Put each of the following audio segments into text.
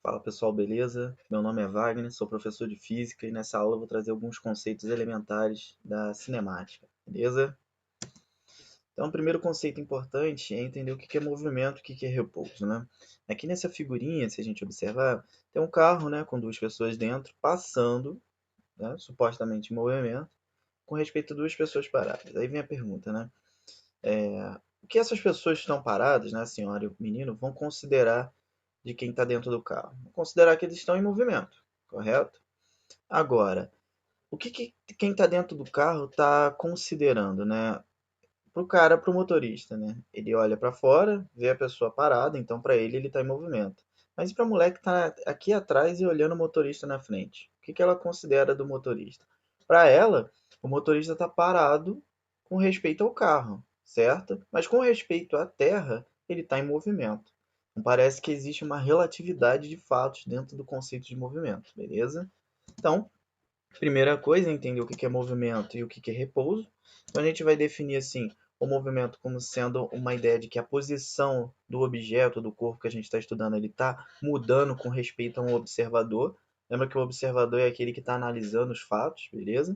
Fala pessoal, beleza? Meu nome é Wagner, sou professor de física e nessa aula eu vou trazer alguns conceitos elementares da cinemática, beleza? Então, o primeiro conceito importante é entender o que é movimento e o que é repouso, né? Aqui nessa figurinha, se a gente observar, tem um carro, né, com duas pessoas dentro, passando, né, supostamente em movimento, com respeito a duas pessoas paradas. Aí vem a pergunta, né? O que essas pessoas que estão paradas, né, a senhora e o menino, vão considerar de quem está dentro do carro? Vão considerar que eles estão em movimento, correto? Agora, o que quem está dentro do carro está considerando, né? Para o motorista, né? Ele olha para fora, vê a pessoa parada, então para ele está em movimento. Mas e para a mulher que está aqui atrás e olhando o motorista na frente? O que ela considera do motorista? Para ela, o motorista está parado com respeito ao carro, certo? Mas com respeito à terra, ele está em movimento. Então parece que existe uma relatividade de fatos dentro do conceito de movimento, beleza? Então, primeira coisa é entender o que é movimento e o que é repouso. Então a gente vai definir assim o movimento como sendo uma ideia de que a posição do objeto, do corpo que a gente está estudando, ele está mudando com respeito a um observador. Lembra que o observador é aquele que está analisando os fatos, beleza?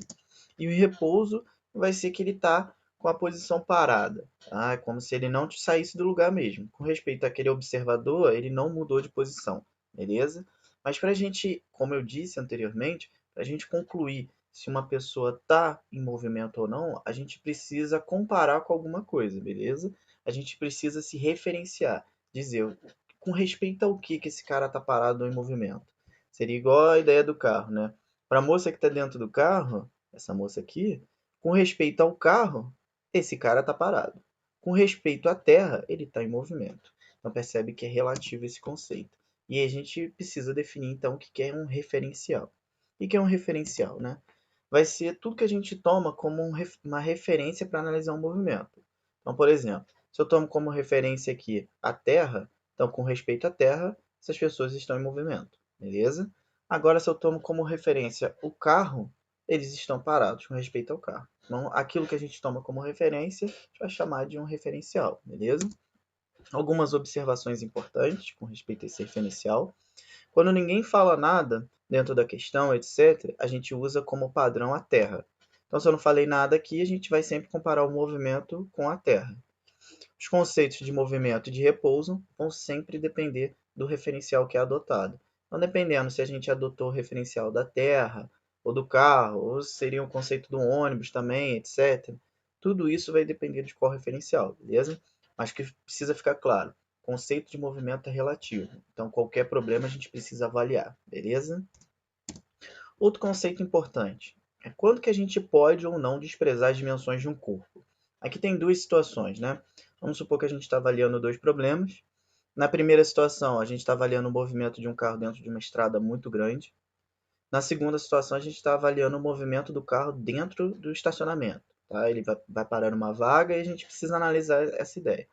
E o repouso vai ser que ele está com a posição parada, tá? É como se ele não saísse do lugar mesmo. Com respeito àquele observador, ele não mudou de posição, beleza? Mas para a gente, como eu disse anteriormente, para a gente concluir se uma pessoa está em movimento ou não, a gente precisa comparar com alguma coisa, beleza? A gente precisa se referenciar, dizer com respeito ao que esse cara está parado ou em movimento. Seria igual a ideia do carro, né? Para a moça que está dentro do carro, essa moça aqui, com respeito ao carro, esse cara está parado. Com respeito à terra, ele está em movimento. Então percebe que é relativo esse conceito. E a gente precisa definir então o que é um referencial. O que é um referencial, né? Vai ser tudo que a gente toma como uma referência para analisar um movimento. Então, por exemplo, se eu tomo como referência aqui a Terra, então com respeito à Terra, essas pessoas estão em movimento, beleza? Agora, se eu tomo como referência o carro, eles estão parados com respeito ao carro. Então, aquilo que a gente toma como referência, a gente vai chamar de um referencial, beleza? Algumas observações importantes com respeito a esse referencial. Quando ninguém fala nada dentro da questão, etc., a gente usa como padrão a Terra. Então, se eu não falei nada aqui, a gente vai sempre comparar o movimento com a Terra. Os conceitos de movimento e de repouso vão sempre depender do referencial que é adotado. Então, dependendo se a gente adotou o referencial da Terra, ou do carro, ou seria o conceito do ônibus também, etc. Tudo isso vai depender de qual referencial, beleza? Mas que precisa ficar claro, o conceito de movimento é relativo. Então, qualquer problema a gente precisa avaliar, beleza? Outro conceito importante é quando que a gente pode ou não desprezar as dimensões de um corpo. Aqui tem duas situações, né? Vamos supor que a gente está avaliando dois problemas. Na primeira situação, a gente está avaliando o movimento de um carro dentro de uma estrada muito grande. Na segunda situação, a gente está avaliando o movimento do carro dentro do estacionamento. Tá? Ele vai parar numa vaga e a gente precisa analisar essa ideia.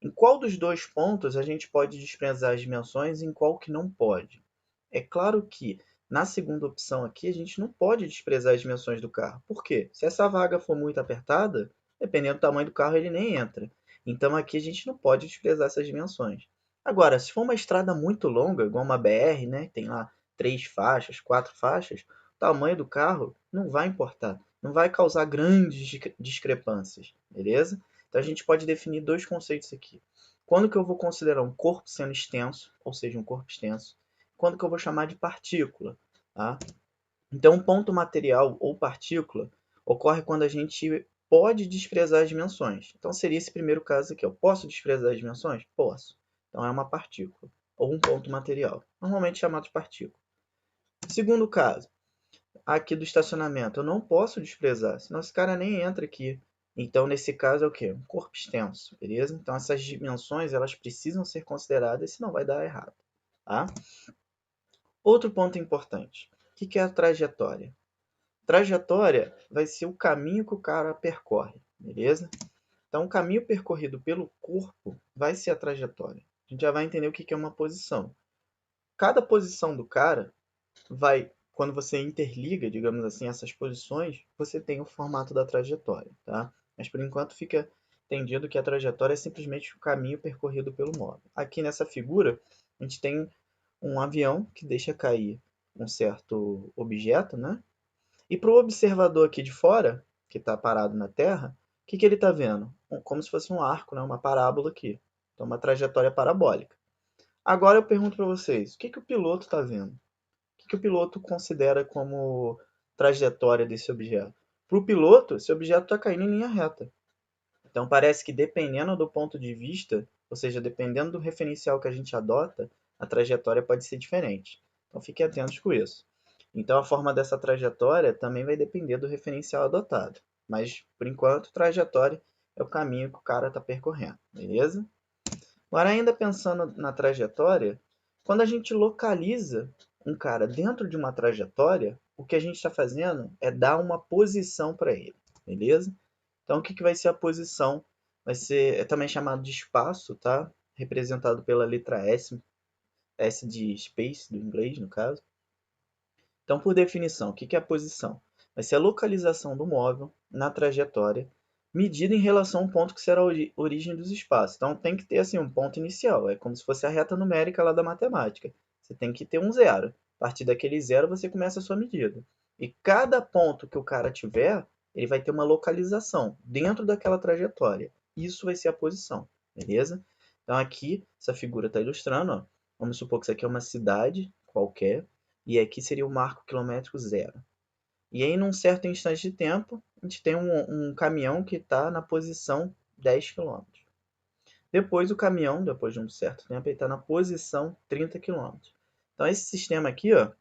Em qual dos dois pontos a gente pode desprezar as dimensões e em qual que não pode? É claro que na segunda opção aqui a gente não pode desprezar as dimensões do carro. Por quê? Se essa vaga for muito apertada, dependendo do tamanho do carro, ele nem entra. Então aqui a gente não pode desprezar essas dimensões. Agora, se for uma estrada muito longa, igual uma BR, né, tem lá 3 faixas, 4 faixas, o tamanho do carro não vai importar, não vai causar grandes discrepâncias, beleza? Então a gente pode definir dois conceitos aqui. Quando que eu vou considerar um corpo sendo extenso, ou seja, um corpo extenso, quando que eu vou chamar de partícula, tá? Então, um ponto material ou partícula ocorre quando a gente pode desprezar as dimensões. Então, seria esse primeiro caso aqui. Eu posso desprezar as dimensões? Posso. Então, é uma partícula ou um ponto material, normalmente chamado de partícula. Segundo caso, aqui do estacionamento, eu não posso desprezar, senão esse cara nem entra aqui. Então, nesse caso, é o quê? Um corpo extenso, beleza? Então, essas dimensões, elas precisam ser consideradas, senão vai dar errado, tá? Outro ponto importante. O que é a trajetória? Trajetória vai ser o caminho que o cara percorre, beleza? Então, o caminho percorrido pelo corpo vai ser a trajetória. A gente já vai entender o que é uma posição. Cada posição do cara vai, quando você interliga, digamos assim, essas posições, você tem o formato da trajetória, tá? Mas por enquanto fica entendido que a trajetória é simplesmente o caminho percorrido pelo móvel. Aqui nessa figura, a gente tem um avião que deixa cair um certo objeto, né? E para o observador aqui de fora, que está parado na Terra, o que, que ele está vendo? Como se fosse um arco, né? Uma parábola aqui. Então, uma trajetória parabólica. Agora eu pergunto para vocês, o que, que o piloto está vendo? O que, que o piloto considera como trajetória desse objeto? Para o piloto, esse objeto está caindo em linha reta. Então, parece que dependendo do ponto de vista, ou seja, dependendo do referencial que a gente adota, a trajetória pode ser diferente. Então, fiquem atentos com isso. Então, a forma dessa trajetória também vai depender do referencial adotado. Mas, por enquanto, trajetória é o caminho que o cara está percorrendo, beleza? Agora, ainda pensando na trajetória, quando a gente localiza um cara dentro de uma trajetória, o que a gente está fazendo é dar uma posição para ele, beleza? Então, o que, que vai ser a posição? Vai ser, é também chamado de espaço, tá? Representado pela letra S, S de space, do inglês, no caso. Então, por definição, o que, que é a posição? Vai ser a localização do móvel na trajetória, medida em relação a um ponto que será a origem dos espaços. Então, tem que ter assim, um ponto inicial. É como se fosse a reta numérica lá da matemática. Você tem que ter um zero. A partir daquele zero, você começa a sua medida. E cada ponto que o cara tiver, ele vai ter uma localização dentro daquela trajetória. Isso vai ser a posição, beleza? Então, aqui, essa figura está ilustrando. Ó. Vamos supor que isso aqui é uma cidade qualquer. E aqui seria o marco quilométrico zero. E aí, num certo instante de tempo, a gente tem um caminhão que está na posição 10 quilômetros. Depois, o caminhão, depois de um certo tempo, ele está na posição 30 quilômetros. Então, esse sistema aqui, ó,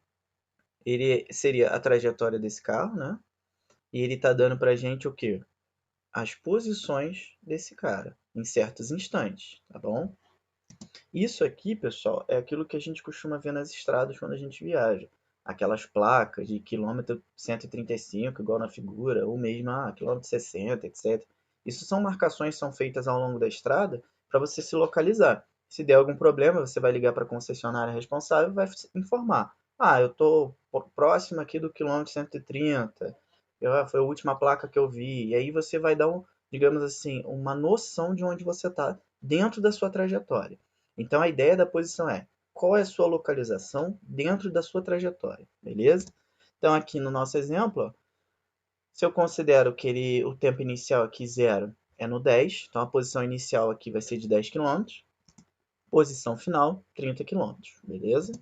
ele seria a trajetória desse carro, né? E ele está dando para a gente o quê? As posições desse cara, em certos instantes, tá bom? Isso aqui, pessoal, é aquilo que a gente costuma ver nas estradas quando a gente viaja. Aquelas placas de quilômetro 135, igual na figura, ou mesmo quilômetro 60, etc. Isso são marcações que são feitas ao longo da estrada para você se localizar. Se der algum problema, você vai ligar para a concessionária responsável e vai informar. Eu estou próximo aqui do quilômetro 130, foi a última placa que eu vi. E aí você vai dar, digamos assim, uma noção de onde você está dentro da sua trajetória. Então, a ideia da posição é qual é a sua localização dentro da sua trajetória, beleza? Então, aqui no nosso exemplo, ó, se eu considero que o tempo inicial aqui zero é no 10, então a posição inicial aqui vai ser de 10 quilômetros, posição final 30 quilômetros, beleza?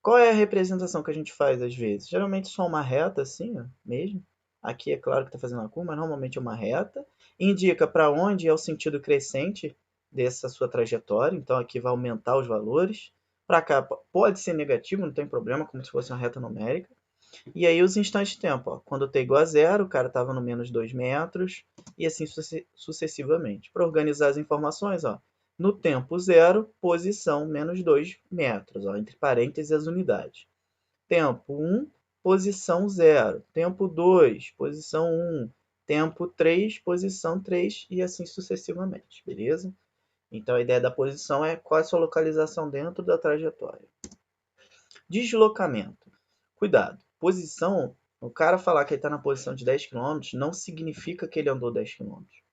Qual é a representação que a gente faz às vezes? Geralmente só uma reta assim, ó, mesmo. Aqui é claro que está fazendo uma curva, mas normalmente é uma reta. Indica para onde é o sentido crescente dessa sua trajetória, então aqui vai aumentar os valores. Para cá pode ser negativo, não tem problema, como se fosse uma reta numérica. E aí os instantes de tempo, ó, quando t igual a zero, o cara estava no menos 2 metros, e assim sucessivamente. Para organizar as informações, ó, no tempo zero, posição menos 2 metros, ó, entre parênteses as unidades. Tempo 1, posição 0. Tempo 2, posição 1. Tempo 3, posição 3 e assim sucessivamente, beleza? Então a ideia da posição é qual é a sua localização dentro da trajetória. Deslocamento. Cuidado, posição, o cara falar que ele está na posição de 10 quilômetros não significa que ele andou 10 quilômetros.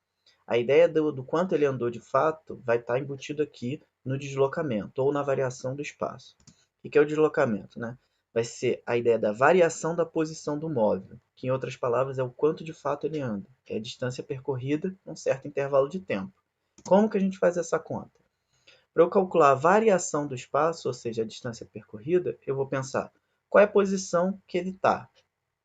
A ideia do quanto ele andou de fato vai estar embutido aqui no deslocamento ou na variação do espaço. O que é o deslocamento, né? Vai ser a ideia da variação da posição do móvel, que em outras palavras é o quanto de fato ele anda, é a distância percorrida em um certo intervalo de tempo. Como que a gente faz essa conta? Para eu calcular a variação do espaço, ou seja, a distância percorrida, eu vou pensar qual é a posição que ele está,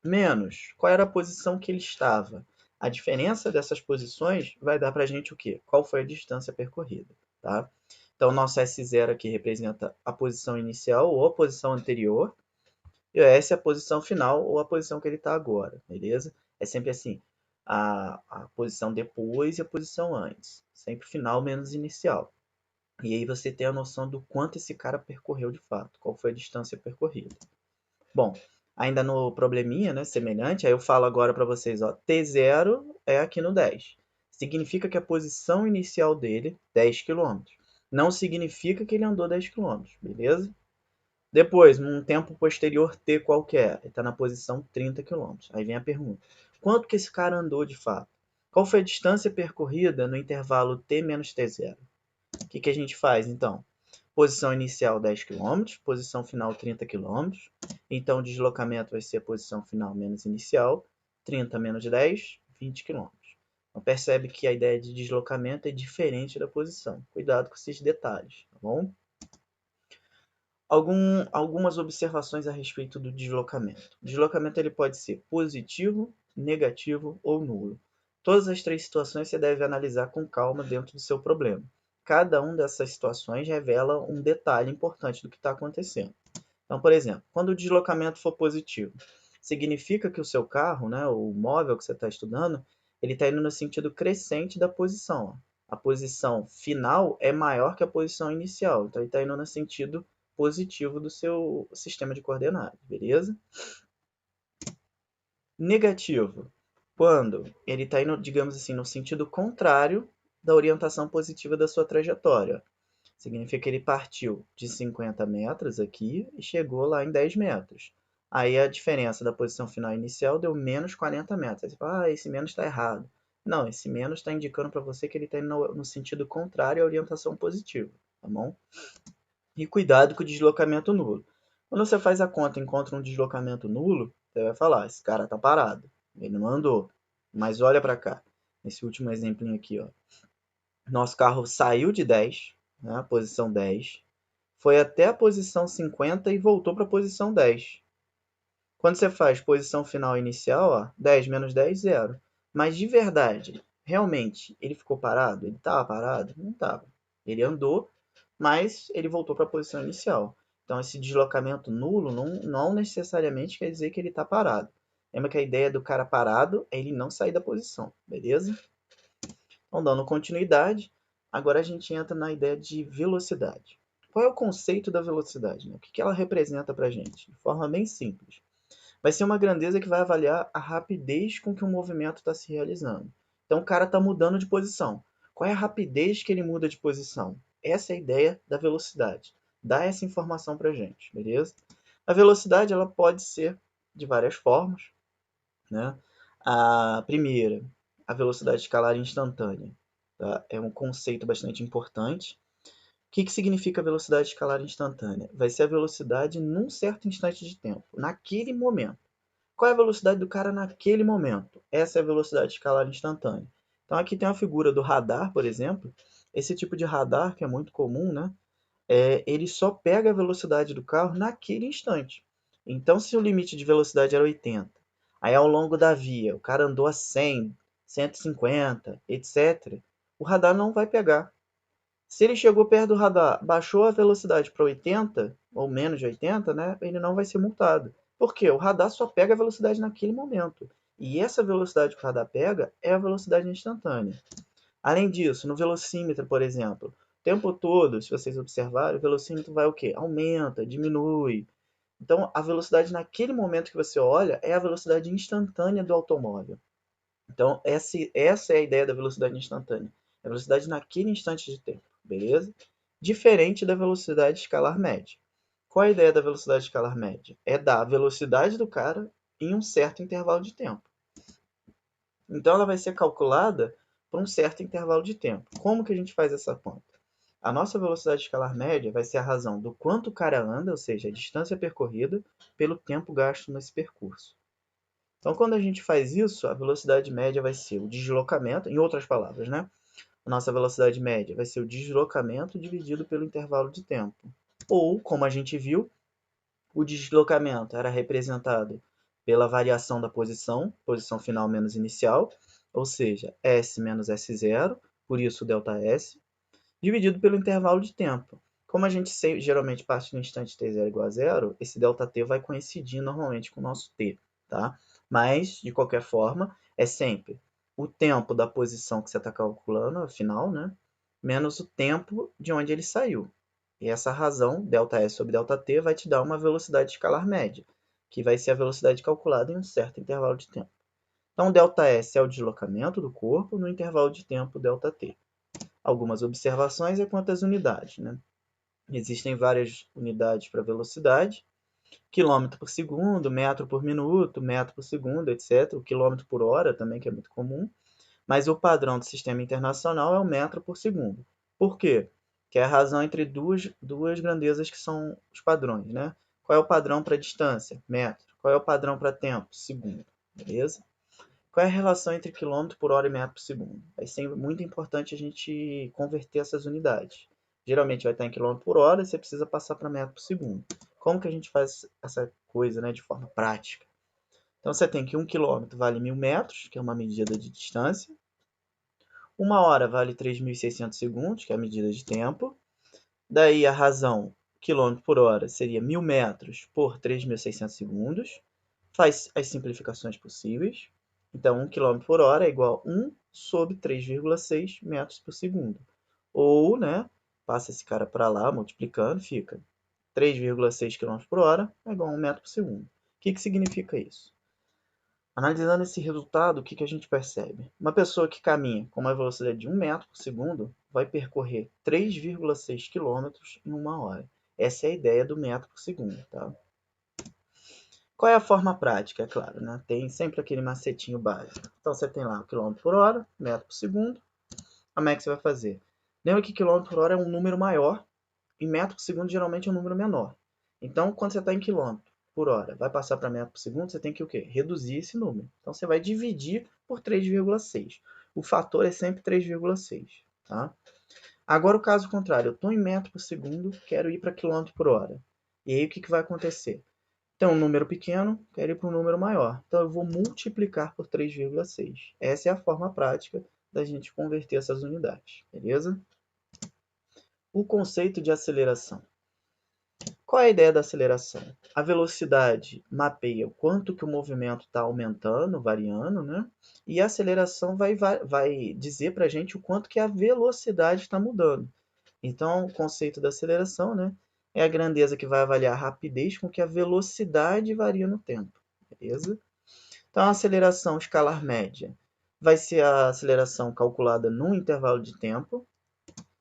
menos qual era a posição que ele estava. A diferença dessas posições vai dar para a gente o quê? Qual foi a distância percorrida, tá? Então, nosso S0 aqui representa a posição inicial ou a posição anterior, e o S é a posição final ou a posição que ele está agora, beleza? É sempre assim, a posição depois e a posição antes. Sempre final menos inicial. E aí você tem a noção do quanto esse cara percorreu de fato, qual foi a distância percorrida. Bom, ainda no probleminha, né, semelhante, aí eu falo agora para vocês, ó, T0 é aqui no 10. Significa que a posição inicial dele, 10 km. Não significa que ele andou 10 km, beleza? Depois, num tempo posterior T qualquer, ele está na posição 30 km. Aí vem a pergunta, quanto que esse cara andou de fato? Qual foi a distância percorrida no intervalo T menos T0? O que a gente faz, então? Posição inicial 10 km, posição final 30 km. Então, o deslocamento vai ser a posição final menos inicial, 30 menos 10, 20 km. Então, percebe que a ideia de deslocamento é diferente da posição. Cuidado com esses detalhes, tá bom? Algumas observações a respeito do deslocamento. O deslocamento ele pode ser positivo, negativo ou nulo. Todas as três situações você deve analisar com calma dentro do seu problema. Cada uma dessas situações revela um detalhe importante do que está acontecendo. Então, por exemplo, quando o deslocamento for positivo, significa que o seu carro, né, o móvel que você está estudando, ele está indo no sentido crescente da posição. A posição final é maior que a posição inicial, então ele está indo no sentido positivo do seu sistema de coordenadas, beleza? Negativo, quando ele está indo, digamos assim, no sentido contrário da orientação positiva da sua trajetória. Significa que ele partiu de 50 metros aqui e chegou lá em 10 metros. Aí a diferença da posição final inicial deu menos 40 metros. Aí você fala, esse menos está errado. Não, esse menos está indicando para você que ele está indo no sentido contrário à orientação positiva, tá bom? E cuidado com o deslocamento nulo. Quando você faz a conta e encontra um deslocamento nulo, você vai falar, esse cara está parado, ele não andou. Mas olha para cá, nesse último exemplinho aqui, ó. Nosso carro saiu de 10, né, posição 10, foi até a posição 50 e voltou para a posição 10. Quando você faz posição final inicial, ó, 10 menos 10, 0. Mas de verdade, realmente, ele ficou parado? Ele estava parado? Não estava. Ele andou, mas ele voltou para a posição inicial. Então, esse deslocamento nulo não necessariamente quer dizer que ele está parado. Lembra que a ideia do cara parado é ele não sair da posição, beleza? Então, dando continuidade, agora a gente entra na ideia de velocidade. Qual é o conceito da velocidade, né? O que ela representa para a gente? De forma bem simples. Vai ser uma grandeza que vai avaliar a rapidez com que o movimento está se realizando. Então, o cara está mudando de posição. Qual é a rapidez que ele muda de posição? Essa é a ideia da velocidade. Dá essa informação para a gente, beleza? A velocidade ela pode ser de várias formas, né? A primeira, a velocidade escalar instantânea, tá? É um conceito bastante importante. O que significa velocidade escalar instantânea? Vai ser a velocidade num certo instante de tempo, naquele momento. Qual é a velocidade do cara naquele momento? Essa é a velocidade escalar instantânea. Então aqui tem uma figura do radar, por exemplo. Esse tipo de radar, que é muito comum, né? Ele só pega a velocidade do carro naquele instante. Então, se o limite de velocidade era 80, aí ao longo da via o cara andou a 100, 150, etc., o radar não vai pegar. Se ele chegou perto do radar, baixou a velocidade para 80, ou menos de 80, né, ele não vai ser multado. Por quê? O radar só pega a velocidade naquele momento. E essa velocidade que o radar pega é a velocidade instantânea. Além disso, no velocímetro, por exemplo, o tempo todo, se vocês observarem, o velocímetro vai o quê? Aumenta, diminui. Então, a velocidade naquele momento que você olha é a velocidade instantânea do automóvel. Então, essa é a ideia da velocidade instantânea. É a velocidade naquele instante de tempo, beleza? Diferente da velocidade escalar média. Qual é a ideia da velocidade escalar média? É dar a velocidade do cara em um certo intervalo de tempo. Então, ela vai ser calculada por um certo intervalo de tempo. Como que a gente faz essa conta? A nossa velocidade escalar média vai ser a razão do quanto o cara anda, ou seja, a distância percorrida, pelo tempo gasto nesse percurso. Então, quando a gente faz isso, a velocidade média vai ser o deslocamento, em outras palavras, né? A nossa velocidade média vai ser o deslocamento dividido pelo intervalo de tempo. Ou, como a gente viu, o deslocamento era representado pela variação da posição final menos inicial, ou seja, S menos S0, por isso ΔS, dividido pelo intervalo de tempo. Como a gente geralmente parte do instante t0 igual a zero, esse ΔT vai coincidir normalmente com o nosso t, tá? Mas, de qualquer forma, é sempre o tempo da posição que você está calculando, afinal, né? Menos o tempo de onde ele saiu. E essa razão, ΔS sobre ΔT, vai te dar uma velocidade escalar média, que vai ser a velocidade calculada em um certo intervalo de tempo. Então, ΔS é o deslocamento do corpo no intervalo de tempo ΔT. Algumas observações é quanto às unidades, né? Existem várias unidades para velocidade, quilômetro por segundo, metro por minuto, metro por segundo, etc. O quilômetro por hora também, que é muito comum. Mas o padrão do sistema internacional é o metro por segundo. Por quê? que é a razão entre duas grandezas que são os padrões, né? Qual é o padrão para distância? Metro. Qual é o padrão para tempo? Segundo. Beleza? Qual é a relação entre quilômetro por hora e metro por segundo? Vai ser muito importante a gente converter essas unidades. Geralmente vai estar em quilômetro por hora e você precisa passar para metro por segundo. Como que a gente faz essa coisa, né, de forma prática? Então você tem que 1 quilômetro vale 1.000 metros, que é uma medida de distância. 1 hora vale 3.600 segundos, que é a medida de tempo. Daí a razão quilômetro por hora seria 1.000 metros por 3.600 segundos. Faz as simplificações possíveis. Então, 1 km por hora é igual a 1 sobre 3,6 metros por segundo. Ou, né, passa esse cara para lá, multiplicando, fica 3,6 km por hora é igual a 1 metro por segundo. O que significa isso? Analisando esse resultado, o que a gente percebe? Uma pessoa que caminha com uma velocidade de 1 metro por segundo vai percorrer 3,6 km em 1 hora. Essa é a ideia do metro por segundo, tá? Qual é a forma prática? É claro, né? Tem sempre aquele macetinho básico. Então, você tem lá o quilômetro por hora, metro por segundo. Como é que você vai fazer? Lembra que quilômetro por hora é um número maior e metro por segundo geralmente é um número menor. Então, quando você está em quilômetro por hora, vai passar para metro por segundo, você tem que o quê? Reduzir esse número. Então, você vai dividir por 3,6. O fator é sempre 3,6, tá? Agora, o caso contrário. Eu estou em metro por segundo, quero ir para quilômetro por hora. E aí, o que vai acontecer? Então, um número pequeno, quero ir para um número maior. Então, eu vou multiplicar por 3,6. Essa é a forma prática da gente converter essas unidades, beleza? O conceito de aceleração. Qual é a ideia da aceleração? A velocidade mapeia o quanto que o movimento está aumentando, variando, né? E a aceleração vai dizer para a gente o quanto que a velocidade está mudando. Então, o conceito da aceleração, né, é a grandeza que vai avaliar a rapidez com que a velocidade varia no tempo, beleza? Então, a aceleração escalar média vai ser a aceleração calculada num intervalo de tempo,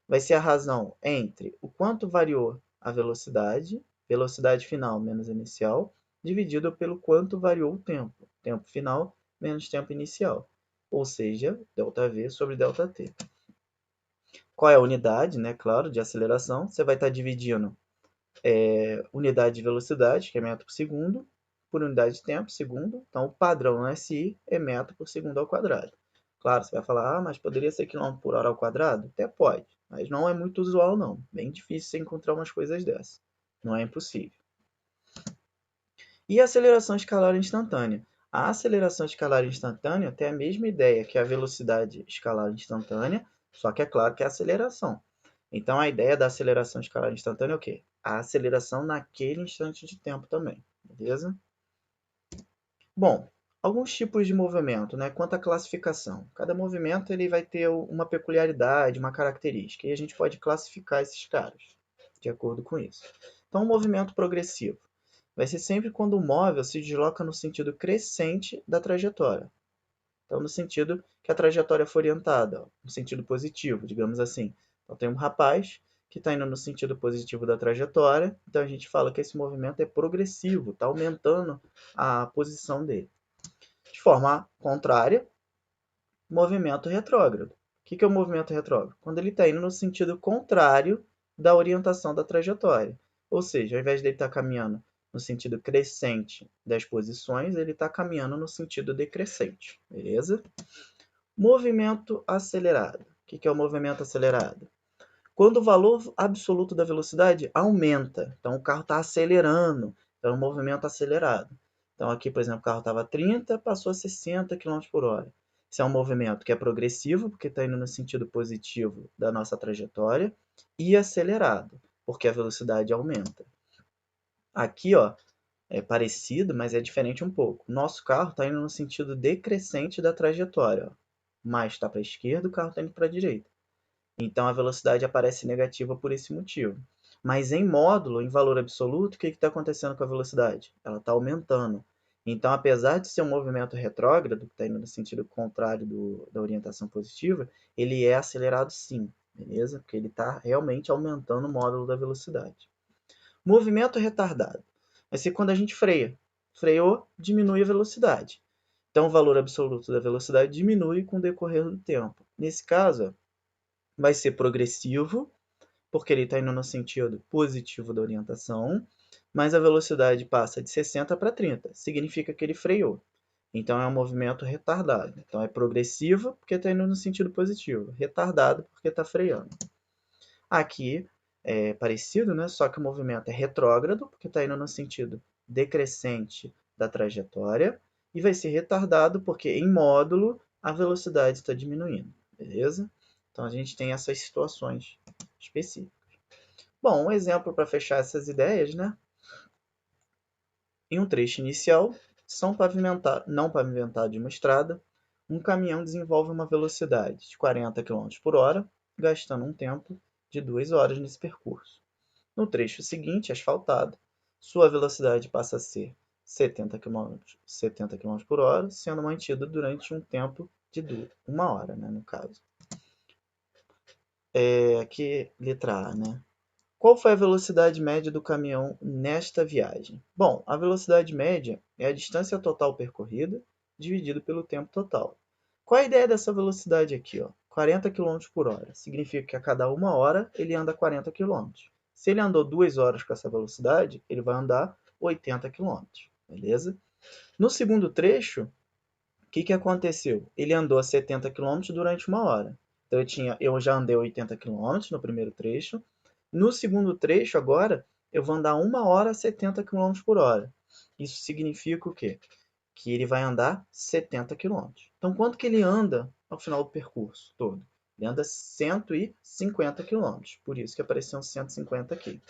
vai ser a razão entre o quanto variou a velocidade final menos inicial, dividido pelo quanto variou o tempo final menos tempo inicial, ou seja, ΔV sobre ΔT. Qual é a unidade, né, claro, de aceleração? Você vai estar dividindo unidade de velocidade, que é metro por segundo, por unidade de tempo, segundo. Então, o padrão no SI é metro por segundo ao quadrado. Claro, você vai falar, mas poderia ser quilômetro por hora ao quadrado? Até pode, mas não é muito usual, não. Bem difícil você encontrar umas coisas dessas. Não é impossível. E a aceleração escalar instantânea? A aceleração escalar instantânea tem a mesma ideia que a velocidade escalar instantânea, só que é claro que é aceleração. Então, a ideia da aceleração escalar instantânea é o quê? A aceleração naquele instante de tempo também, beleza? Bom, alguns tipos de movimento, né? Quanto à classificação. Cada movimento ele vai ter uma peculiaridade, uma característica, e a gente pode classificar esses caras de acordo com isso. Então, o movimento progressivo vai ser sempre quando o móvel se desloca no sentido crescente da trajetória. Então, no sentido que a trajetória for orientada, no sentido positivo, digamos assim. Então, tem um rapaz que está indo no sentido positivo da trajetória, então a gente fala que esse movimento é progressivo, está aumentando a posição dele. De forma contrária, movimento retrógrado. O que é o movimento retrógrado? Quando ele está indo no sentido contrário da orientação da trajetória. Ou seja, ao invés dele estar caminhando no sentido crescente das posições, ele está caminhando no sentido decrescente, beleza? Movimento acelerado. O que é o movimento acelerado? Quando o valor absoluto da velocidade aumenta, então o carro está acelerando, então é um movimento acelerado. Então aqui, por exemplo, o carro estava a 30, passou a 60 km por hora. Isso é um movimento que é progressivo, porque está indo no sentido positivo da nossa trajetória, e acelerado, porque a velocidade aumenta. Aqui, ó, é parecido, mas é diferente um pouco. Nosso carro está indo no sentido decrescente da trajetória, ó. Mais está para a esquerda, o carro está indo para a direita. Então a velocidade aparece negativa por esse motivo. Mas em módulo, em valor absoluto, o que está acontecendo com a velocidade? Ela está aumentando. Então, apesar de ser um movimento retrógrado, que está indo no sentido contrário da orientação positiva, ele é acelerado sim, beleza? Porque ele está realmente aumentando o módulo da velocidade. Movimento retardado. Vai ser quando a gente freia. Freou, diminui a velocidade. Então, o valor absoluto da velocidade diminui com o decorrer do tempo. Nesse caso, vai ser progressivo, porque ele está indo no sentido positivo da orientação, mas a velocidade passa de 60 para 30, significa que ele freou. Então é um movimento retardado. Então é progressivo porque está indo no sentido positivo, retardado porque está freando. Aqui é parecido, né? Só que o movimento é retrógrado porque está indo no sentido decrescente da trajetória e vai ser retardado porque em módulo a velocidade está diminuindo, beleza? Então a gente tem essas situações específicas. Bom, um exemplo para fechar essas ideias, né? Em um trecho inicial, não pavimentado de uma estrada, um caminhão desenvolve uma velocidade de 40 km por hora, gastando um tempo de 2 horas nesse percurso. No trecho seguinte, asfaltado, sua velocidade passa a ser 70 km por hora, sendo mantida durante um tempo de 1 hora, né, no caso. Aqui, letra A, né? Qual foi a velocidade média do caminhão nesta viagem? Bom, a velocidade média é a distância total percorrida dividido pelo tempo total. Qual é a ideia dessa velocidade aqui? 40 km por hora. Significa que a cada 1 hora ele anda 40 km. Se ele andou 2 horas com essa velocidade, ele vai andar 80 km. Beleza? No segundo trecho, o que aconteceu? Ele andou a 70 km durante 1 hora. Então eu já andei 80 km no primeiro trecho. No segundo trecho, agora, eu vou andar 1 hora a 70 km por hora. Isso significa o quê? Que ele vai andar 70 km. Então, quanto que ele anda ao final do percurso todo? Ele anda 150 km. Por isso que apareceu 150 aqui.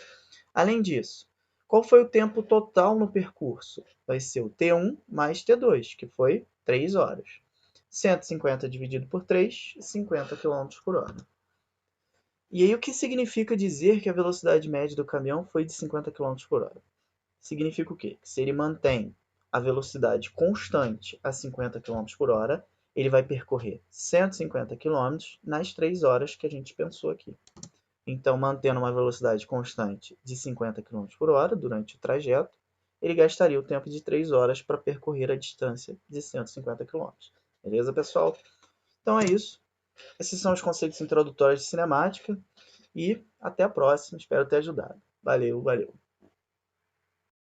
Além disso, qual foi o tempo total no percurso? Vai ser o T1 mais T2, que foi 3 horas. 150 dividido por 3, 50 km por hora. E aí o que significa dizer que a velocidade média do caminhão foi de 50 km por hora? Significa o quê? Que se ele mantém a velocidade constante a 50 km por hora, ele vai percorrer 150 km nas 3 horas que a gente pensou aqui. Então, mantendo uma velocidade constante de 50 km por hora durante o trajeto, ele gastaria o tempo de 3 horas para percorrer a distância de 150 km. Beleza, pessoal? Então é isso. Esses são os conceitos introdutórios de cinemática e até a próxima. Espero ter ajudado. Valeu, valeu.